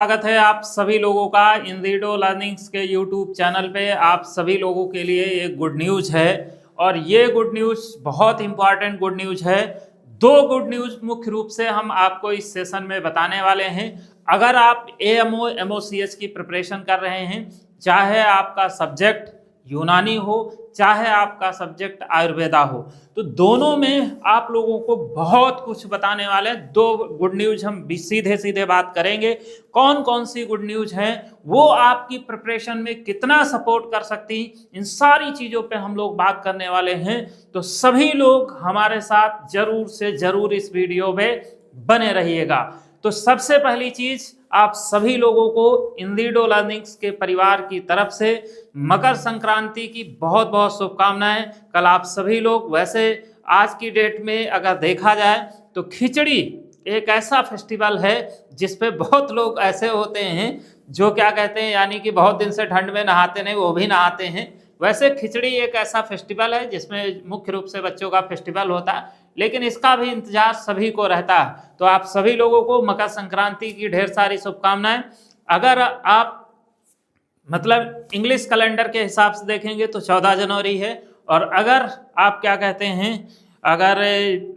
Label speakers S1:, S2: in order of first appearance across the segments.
S1: स्वागत है आप सभी लोगों का इनरीडो लर्निंग्स के यूट्यूब चैनल पे। आप सभी लोगों के लिए एक गुड न्यूज़ है और ये गुड न्यूज़ बहुत इंपॉर्टेंट गुड न्यूज़ है। दो गुड न्यूज़ मुख्य रूप से हम आपको इस सेशन में बताने वाले हैं। अगर आप एएमओ एमओसीएच की प्रिपरेशन कर रहे हैं, चाहे आपका सब्जेक्ट यूनानी हो चाहे आपका सब्जेक्ट आयुर्वेदा हो, तो दोनों में आप लोगों को बहुत कुछ बताने वाले हैं। दो गुड न्यूज़ हम सीधे सीधे बात करेंगे। कौन कौन सी गुड न्यूज़ हैं, वो आपकी प्रिपरेशन में कितना सपोर्ट कर सकती, इन सारी चीज़ों पे हम लोग बात करने वाले हैं। तो सभी लोग हमारे साथ जरूर से जरूर इस वीडियो में बने रहिएगा। तो सबसे पहली चीज़, आप सभी लोगों को इनरीडो लर्निंग्स के परिवार की तरफ से मकर संक्रांति की बहुत बहुत शुभकामनाएं। कल आप सभी लोग, वैसे आज की डेट में अगर देखा जाए तो खिचड़ी एक ऐसा फेस्टिवल है जिसपे बहुत लोग ऐसे होते हैं जो क्या कहते हैं, यानी कि बहुत दिन से ठंड में नहाते नहीं, वो भी नहाते हैं। वैसे खिचड़ी एक ऐसा फेस्टिवल है जिसमें मुख्य रूप से बच्चों का फेस्टिवल होता है, लेकिन इसका भी इंतजार सभी को रहता है। तो आप सभी लोगों को मकर संक्रांति की ढेर सारी शुभकामनाएं। अगर आप मतलब इंग्लिश कैलेंडर के हिसाब से देखेंगे तो 14 जनवरी है, और अगर आप क्या कहते हैं, अगर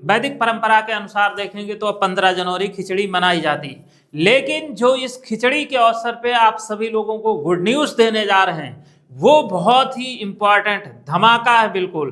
S1: वैदिक परंपरा के अनुसार देखेंगे तो 15 जनवरी खिचड़ी मनाई जाती है। लेकिन जो इस खिचड़ी के अवसर पे आप सभी लोगों को गुड न्यूज़ देने जा रहे हैं, वो बहुत ही इम्पॉर्टेंट धमाका है। बिल्कुल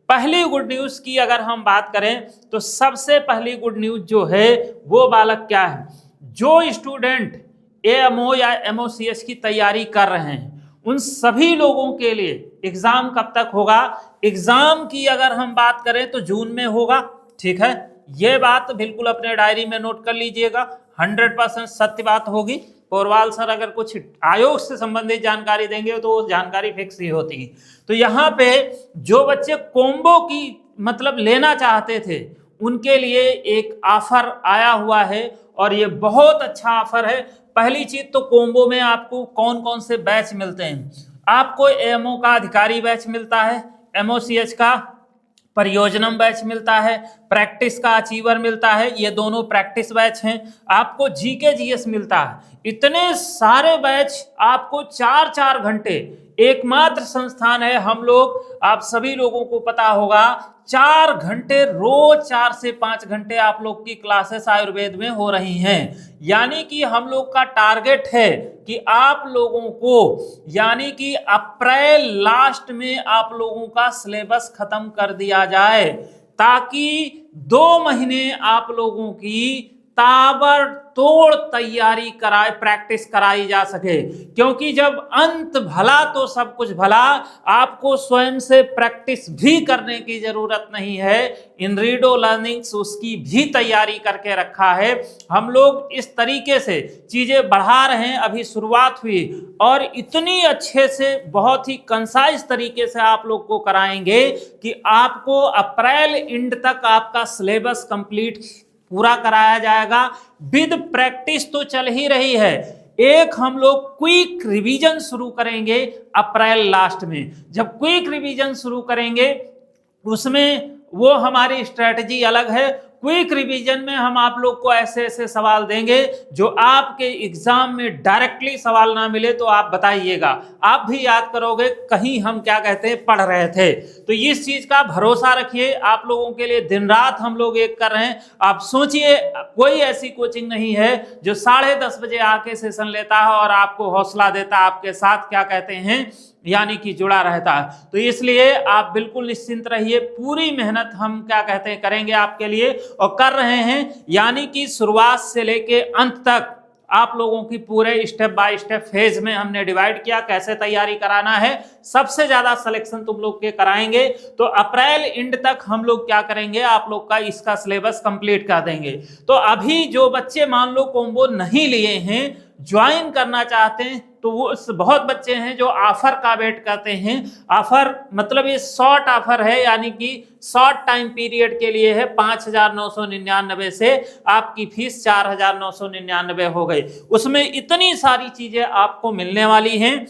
S1: पहली गुड न्यूज़ की अगर हम बात करें तो सबसे पहली गुड न्यूज़ जो है वो बालक क्या है, जो स्टूडेंट एएमओ या एमओसीएच की तैयारी कर रहे हैं उन सभी लोगों के लिए एग्जाम कब तक होगा। एग्जाम की अगर हम बात करें तो जून में होगा, ठीक है। ये बात बिल्कुल अपने डायरी में नोट कर लीजिएगा, 100% सत्य बात होगी। पोरवाल सर अगर कुछ आयोग से संबंधित जानकारी देंगे तो वो जानकारी फिक्स ही होती है। तो यहाँ पे जो बच्चे कॉम्बो की मतलब लेना चाहते थे उनके लिए एक ऑफर आया हुआ है और ये बहुत अच्छा ऑफर है। पहली चीज तो कॉम्बो में आपको कौन कौन से बैच मिलते हैं। आपको एएमओ का अधिकारी बैच मिलता है, एमओसीएच का परियोजनम बैच मिलता है, प्रैक्टिस का अचीवर मिलता है, ये दोनों प्रैक्टिस बैच हैं। आपको जीके जीएस मिलता है। इतने सारे बैच आपको 4-4 घंटे, एकमात्र संस्थान है हम लोग, आप सभी लोगों को पता होगा, 4 घंटे रोज 4 से 5 घंटे आप लोग की क्लासेस आयुर्वेद में हो रही हैं। यानी कि हम लोग का टारगेट है कि आप लोगों को यानी कि अप्रैल लास्ट में आप लोगों का सिलेबस खत्म कर दिया जाए, ताकि 2 महीने आप लोगों की ताबड़तोड़ तैयारी कराए, प्रैक्टिस कराई जा सके। क्योंकि जब अंत भला तो सब कुछ भला, आपको स्वयं से प्रैक्टिस भी करने की जरूरत नहीं है। इनरीडो लर्निंग्स उसकी भी तैयारी करके रखा है। हम लोग इस तरीके से चीजें बढ़ा रहे हैं, अभी शुरुआत हुई और इतनी अच्छे से बहुत ही कंसाइज तरीके से आप लोग को कराएंगे कि आपको अप्रैल एंड तक आपका सिलेबस कंप्लीट पूरा कराया जाएगा। विद प्रैक्टिस तो चल ही रही है, एक हम लोग क्विक रिवीजन शुरू करेंगे अप्रैल लास्ट में। जब क्विक रिवीजन शुरू करेंगे उसमें वो हमारी स्ट्रेटजी अलग है। क्विक रिवीजन में हम आप लोग को ऐसे ऐसे सवाल देंगे जो आपके एग्जाम में डायरेक्टली सवाल ना मिले तो आप बताइएगा, आप भी याद करोगे कहीं हम क्या कहते हैं पढ़ रहे थे। तो इस चीज का भरोसा रखिए, आप लोगों के लिए दिन रात हम लोग एक कर रहे हैं। आप सोचिए, कोई ऐसी कोचिंग नहीं है जो 10:30 बजे आके सेशन लेता है और आपको हौसला देता, आपके साथ क्या कहते हैं यानी कि जुड़ा रहता है। तो इसलिए आप बिल्कुल निश्चिंत रहिए, पूरी मेहनत हम क्या कहते हैं करेंगे आपके लिए और कर रहे हैं। यानी कि शुरुआत से लेके अंत तक आप लोगों की पूरे स्टेप बाय स्टेप फेज में हमने डिवाइड किया, कैसे तैयारी कराना है। सबसे ज्यादा सिलेक्शन तुम लोग के कराएंगे तो अप्रैल एंड तक हम लोग क्या करेंगे, आप लोग का इसका सिलेबस कंप्लीट कर देंगे। तो अभी जो बच्चे मान लो कॉम्बो नहीं लिए हैं, ज्वाइन करना चाहते हैं, तो वो बहुत बच्चे हैं जो ऑफर का वेट करते हैं। ऑफर मतलब ये शॉर्ट ऑफर है, यानी कि शॉर्ट टाइम पीरियड के लिए है। 5,999 से आपकी फीस 4,999 हो गई। उसमें इतनी सारी चीजें आपको मिलने वाली हैं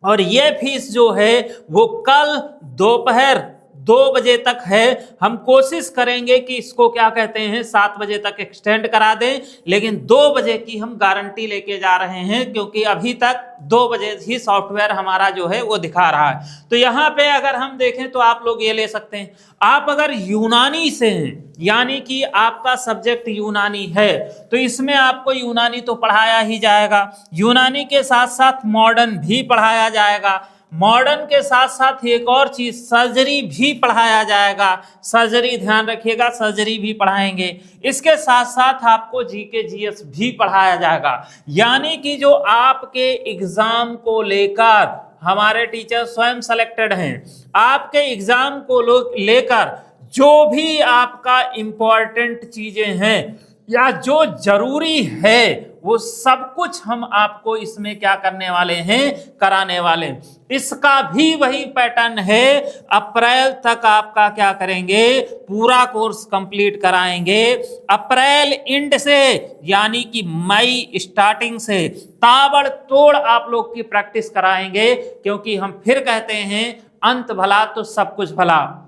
S1: और ये फीस जो है वो कल दोपहर 2 बजे तक है। हम कोशिश करेंगे कि इसको क्या कहते हैं 7 बजे तक एक्सटेंड करा दें, लेकिन 2 बजे की हम गारंटी लेके जा रहे हैं, क्योंकि अभी तक 2 बजे ही सॉफ्टवेयर हमारा जो है वो दिखा रहा है। तो यहाँ पे अगर हम देखें तो आप लोग ये ले सकते हैं, आप अगर यूनानी से हैं, यानी कि आपका सब्जेक्ट यूनानी है, तो इसमें आपको यूनानी तो पढ़ाया ही जाएगा, यूनानी के साथ साथ मॉडर्न भी पढ़ाया जाएगा, मॉडर्न के साथ साथ एक और चीज सर्जरी भी पढ़ाया जाएगा। सर्जरी ध्यान रखिएगा, सर्जरी भी पढ़ाएंगे। इसके साथ साथ आपको जीके जीएस भी पढ़ाया जाएगा। यानी कि जो आपके एग्जाम को लेकर हमारे टीचर स्वयं सेलेक्टेड हैं, आपके एग्जाम को लेकर जो भी आपका इंपॉर्टेंट चीजें हैं या जो जरूरी है वो सब कुछ हम आपको इसमें क्या करने वाले हैं, कराने वाले। इसका भी वही पैटर्न है, अप्रैल तक आपका क्या करेंगे, पूरा कोर्स कंप्लीट कराएंगे। अप्रैल एंड से यानी कि मई स्टार्टिंग से ताबड़तोड़ आप लोग की प्रैक्टिस कराएंगे, क्योंकि हम फिर कहते हैं अंत भला तो सब कुछ भला।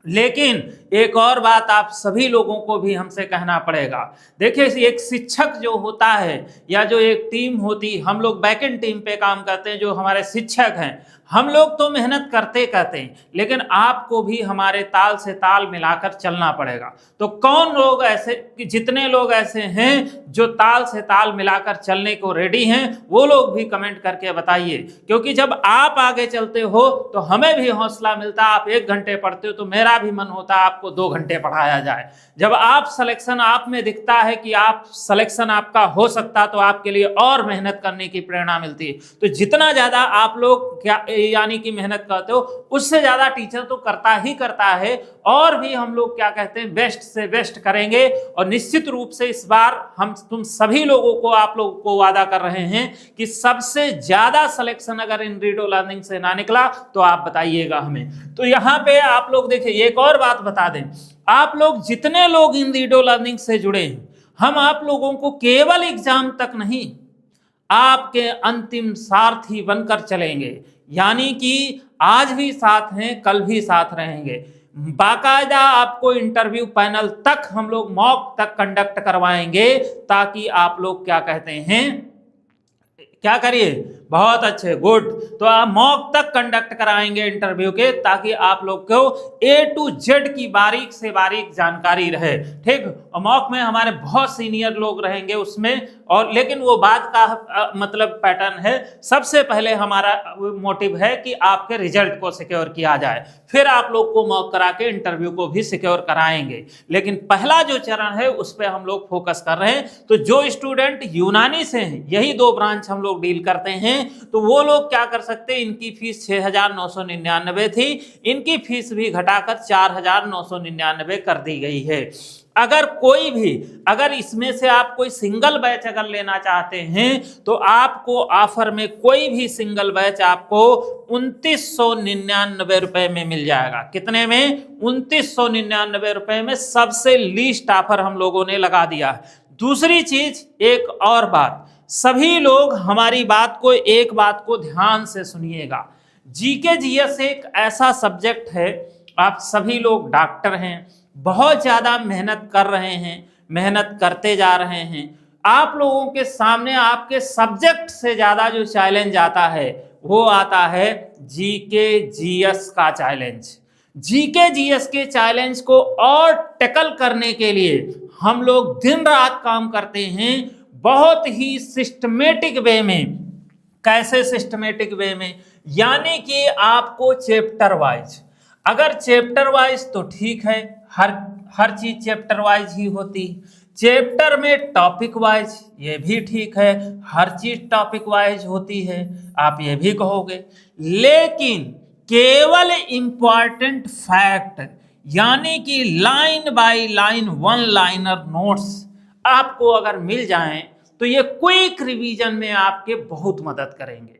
S1: लेकिन एक और बात आप सभी लोगों को भी हमसे कहना पड़ेगा। देखिए, एक शिक्षक जो होता है या जो एक टीम होती, हम लोग बैकएंड टीम पे काम करते हैं, जो हमारे शिक्षक हैं, हम लोग तो मेहनत करते हैं, लेकिन आपको भी हमारे ताल से ताल मिलाकर चलना पड़ेगा। तो कौन लोग ऐसे, जितने लोग ऐसे हैं जो ताल से ताल मिलाकर चलने को रेडी हैं, वो लोग भी कमेंट करके बताइए, क्योंकि जब आप आगे चलते हो तो हमें भी हौसला मिलता। आप 1 घंटे पढ़ते हो तो मेरा भी मन होता है आपको 2 घंटे पढ़ाया जाए। जब आप सिलेक्शन आप में दिखता है कि आप सिलेक्शन आपका हो सकता, तो आपके लिए और मेहनत करने की प्रेरणा मिलती है। तो जितना ज्यादा आप लोग क्या यानी कि मेहनत करते हो, उससे ज्यादा टीचर तो करता ही करता है, और भी हम लोग क्या कहते हैं बेस्ट से बेस्ट करेंगे। और निश्चित रूप से इस बार हम तुम सभी लोगों को, आप लोगों को वादा कर रहे हैं कि सबसे ज्यादा सिलेक्शन अगर इनरीडो लर्निंग से ना निकला तो आप बताइएगा हमें। तो यहाँ पे आप लोग देखिए, एक और बात बता दें, आप लोग जितने लोग इनरीडो लर्निंग से जुड़े हैं, हम आप लोगों को केवल एग्जाम तक नहीं, आपके अंतिम सारथी बनकर चलेंगे। यानी कि आज भी साथ हैं, कल भी साथ रहेंगे। बाकायदा आपको इंटरव्यू पैनल तक हम लोग मॉक तक कंडक्ट करवाएंगे, ताकि आप लोग क्या कहते हैं, क्या करिए, बहुत अच्छे, गुड। तो आप मॉक तक कंडक्ट कराएंगे इंटरव्यू के, ताकि आप लोग को A to Z की बारीक से बारीक जानकारी रहे। ठीक, मॉक में हमारे बहुत सीनियर लोग रहेंगे उसमें, और लेकिन वो बात का मतलब पैटर्न है। सबसे पहले हमारा मोटिव है कि आपके रिजल्ट को सिक्योर किया जाए, फिर आप लोग को मॉक करा के इंटरव्यू को भी सिक्योर कराएंगे। लेकिन पहला जो चरण है उस पर हम लोग फोकस कर रहे हैं। तो जो स्टूडेंट यूनानी से हैं, यही 2 ब्रांच हम लोग डील करते हैं, तो वो लोग क्या कर सकते हैं, इनकी फीस 6,999 थी, इनकी फीस भी घटाकर 4,999 कर दी गई है। अगर कोई भी, अगर इसमें से आप कोई सिंगल बैच अगर लेना चाहते हैं, तो आपको ऑफर में कोई भी सिंगल बैच आपको 2999 रुपए में मिल जाएगा। कितने में? 2999 रुपए में। सबसे लीस्ट ऑफर हम लोगों ने लगा दिया। दूसरी चीज, एक और बात, सभी लोग हमारी बात को, एक बात को ध्यान से सुनिएगा। जीके जीएस एक ऐसा सब्जेक्ट है, आप सभी लोग डॉक्टर हैं, बहुत ज्यादा मेहनत कर रहे हैं, मेहनत करते जा रहे हैं। आप लोगों के सामने आपके सब्जेक्ट से ज्यादा जो चैलेंज आता है, वो आता है जीके जीएस का चैलेंज। जीके जीएस के चैलेंज को और टैकल करने के लिए हम लोग दिन रात काम करते हैं, बहुत ही सिस्टमेटिक वे में। कैसे सिस्टमेटिक वे में? यानी कि आपको चैप्टर वाइज, अगर चैप्टर वाइज तो ठीक है, हर चीज चैप्टर वाइज ही होती। चैप्टर में टॉपिक वाइज, ये भी ठीक है, हर चीज टॉपिक वाइज होती है, आप ये भी कहोगे। लेकिन केवल इंपॉर्टेंट फैक्ट, यानी कि line by line 1 liner notes आपको अगर मिल जाएं, तो ये क्विक रिवीजन में आपके बहुत मदद करेंगे।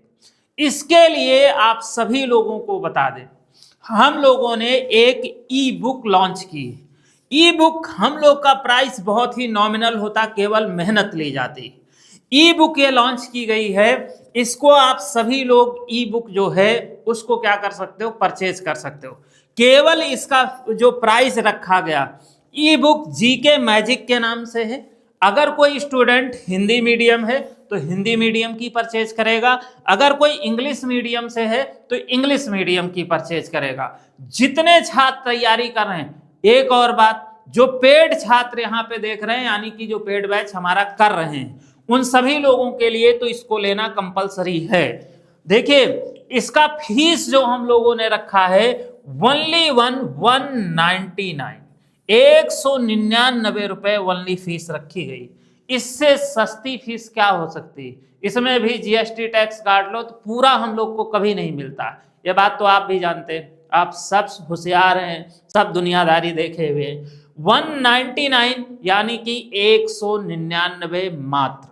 S1: इसके लिए आप सभी लोगों को बता दें, हम लोगों ने एक ई बुक लॉन्च की। ई बुक हम लोग का प्राइस बहुत ही नॉमिनल होता, केवल मेहनत ली जाती। ई बुक ये लॉन्च की गई है, इसको आप सभी लोग ई बुक जो है उसको क्या कर सकते हो, परचेज कर सकते हो। केवल इसका जो प्राइस रखा गया, ई बुक जीके मैजिक के नाम से है। अगर कोई स्टूडेंट हिंदी मीडियम है तो हिंदी मीडियम की परचेज करेगा, अगर कोई इंग्लिश मीडियम से है तो इंग्लिश मीडियम की परचेज करेगा। जितने छात्र तैयारी कर रहे हैं, एक और बात, जो पेड छात्र यहाँ पे देख रहे हैं, यानी कि जो पेड बैच हमारा कर रहे हैं, उन सभी लोगों के लिए तो इसको लेना कंपलसरी है। देखिए इसका फीस जो हम लोगों ने रखा है ओनली 199, 199 रुपए ओनली फीस रखी गई। इससे सस्ती फीस क्या हो सकती? इसमें भी जीएसटी टैक्स काट लो तो पूरा हम लोग को कभी नहीं मिलता। ये बात तो आप भी जानते हैं, आप सब होशियार हैं, सब दुनियादारी देखे हुए। 199 यानी कि 199 मात्र,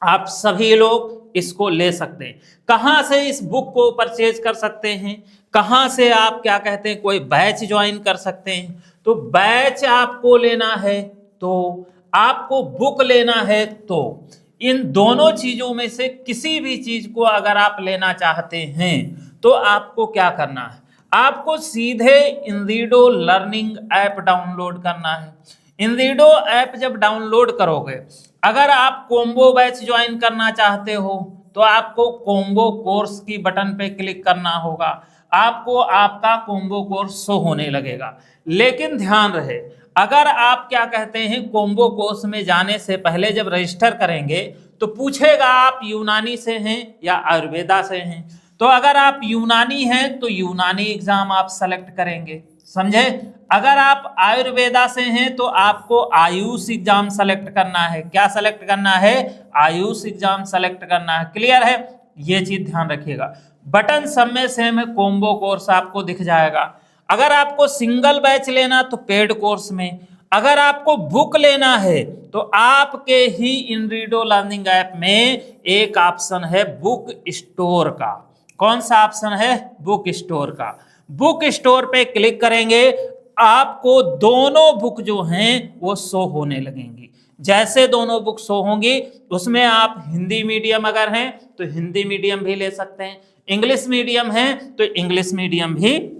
S1: आप सभी लोग इसको ले सकते हैं। कहां से इस बुक को परचेज कर सकते हैं, कहां से आप क्या कहते हैं कोई बैच ज्वाइन कर सकते हैं? तो बैच आपको लेना है तो आपको बुक लेना है, तो इन दोनों चीजों में से किसी भी चीज को अगर आप लेना चाहते हैं तो आपको क्या करना है? आपको सीधे इंजीडो लर्निंग ऐप डाउनलोड करना है। इंजीडो ऐप जब डाउनलोड करोगे, अगर आप कॉम्बो बैच ज्वाइन करना चाहते हो तो आपको कॉम्बो कोर्स की बटन पे क्लिक करना होगा, आपको आपका कॉम्बो कोर्स शो होने लगेगा। लेकिन ध्यान रहे, अगर आप क्या कहते हैं कॉम्बो कोर्स में जाने से पहले जब रजिस्टर करेंगे तो पूछेगा आप यूनानी से हैं या आयुर्वेदा से हैं। तो अगर आप यूनानी हैं तो यूनानी एग्जाम आप सेलेक्ट करेंगे, समझे? अगर आप आयुर्वेदा से हैं तो आपको आयुष एग्जाम सेलेक्ट करना है। क्या सेलेक्ट करना है? आयुष एग्जाम सेलेक्ट करना है। क्लियर है? ये चीज ध्यान रखिएगा। बटन सब में सेम है, कॉम्बो कोर्स आपको दिख जाएगा। अगर आपको सिंगल बैच लेना तो पेड कोर्स में, अगर आपको बुक लेना है तो आपके ही इनरीडो लर्निंग ऐप में एक ऑप्शन है बुक स्टोर का। कौन सा ऑप्शन है? बुक स्टोर का। बुक स्टोर पे क्लिक करेंगे, आपको दोनों बुक जो हैं वो शो होने लगेंगी। जैसे दोनों बुक शो होंगी उसमें आप हिंदी मीडियम अगर हैं तो हिंदी मीडियम भी ले सकते हैं, इंग्लिश मीडियम हैं तो इंग्लिश मीडियम भी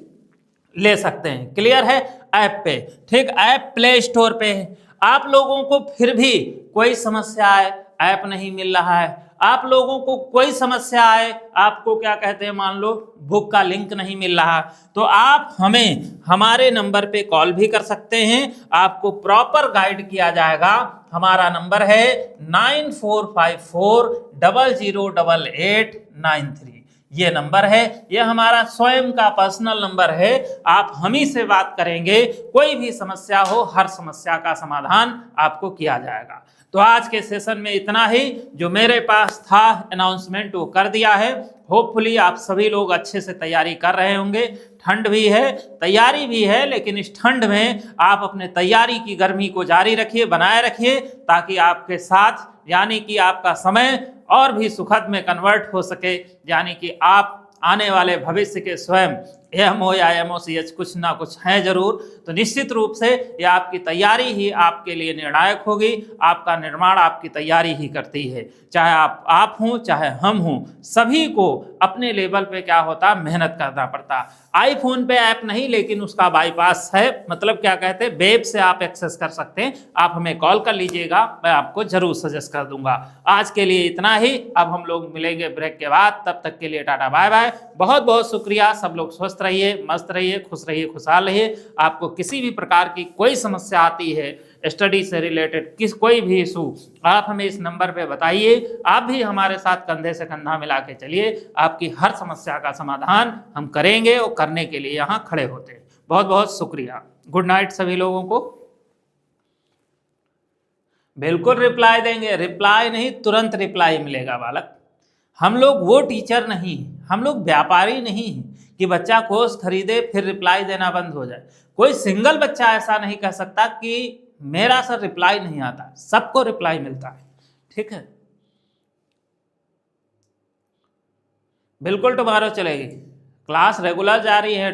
S1: ले सकते हैं। क्लियर है? ऐप पे, ठीक, ऐप प्ले स्टोर पे है। आप लोगों को फिर भी कोई समस्या है, ऐप नहीं मिल रहा है, आप लोगों को कोई समस्या है, आपको क्या कहते हैं मान लो बुक का लिंक नहीं मिल रहा, तो आप हमें हमारे नंबर पे कॉल भी कर सकते हैं, आपको प्रॉपर गाइड किया जाएगा। हमारा नंबर है 9454008893। ये नंबर है, ये हमारा स्वयं का पर्सनल नंबर है। आप हम ही से बात करेंगे, कोई भी समस्या हो हर समस्या का समाधान आपको किया जाएगा। तो आज के सेशन में इतना ही, जो मेरे पास था अनाउंसमेंट वो कर दिया है। होपफुली आप सभी लोग अच्छे से तैयारी कर रहे होंगे। ठंड भी है, तैयारी भी है, लेकिन इस ठंड में आप अपने तैयारी की गर्मी को जारी रखिए, बनाए रखिए, ताकि आपके साथ यानी कि आपका समय और भी सुखद में कन्वर्ट हो सके, यानी कि आप आने वाले भविष्य के स्वयं एएमओ या एमओसीएच कुछ ना कुछ हैं जरूर। तो निश्चित रूप से ये आपकी तैयारी ही आपके लिए निर्णायक होगी, आपका निर्माण आपकी तैयारी ही करती है। चाहे आप हों चाहे हम हों, सभी को अपने लेवल पे क्या होता, मेहनत करना पड़ता। आईफोन पे ऐप नहीं, लेकिन उसका बाईपास है, मतलब क्या कहते हैं वेब से आप एक्सेस कर सकते हैं। आप हमें कॉल कर लीजिएगा, मैं आपको जरूर सजेस्ट कर दूंगा। आज के लिए इतना ही, अब हम लोग मिलेंगे ब्रेक के बाद, तब तक के लिए टाटा बाय बाय। बहुत बहुत शुक्रिया। सब लोग स्वस्थ रहिए, मस्त रहिए, खुश रहिए, खुशहाल रहिए। आपको किसी भी प्रकार की कोई समस्या आती है स्टडी से रिलेटेड, कोई भी इशू, आप हमें इस नंबर पे बताइए। आप भी हमारे साथ कंधे से कंधा मिला के चलिए, आपकी हर समस्या का समाधान हम करेंगे और करने के लिए यहाँ खड़े होते हैं। बहुत बहुत शुक्रिया। गुड नाइट सभी लोगों को। बिल्कुल रिप्लाई देंगे, रिप्लाई नहीं तुरंत रिप्लाई मिलेगा बालक। हम लोग वो टीचर नहीं, हम लोग व्यापारी नहीं कि बच्चा कोर्स खरीदे फिर रिप्लाई देना बंद हो जाए। कोई सिंगल बच्चा ऐसा नहीं कह सकता कि मेरा सर रिप्लाई नहीं आता, सबको रिप्लाई मिलता है। ठीक है, बिल्कुल टुमारो चलेगी, क्लास रेगुलर जारी है।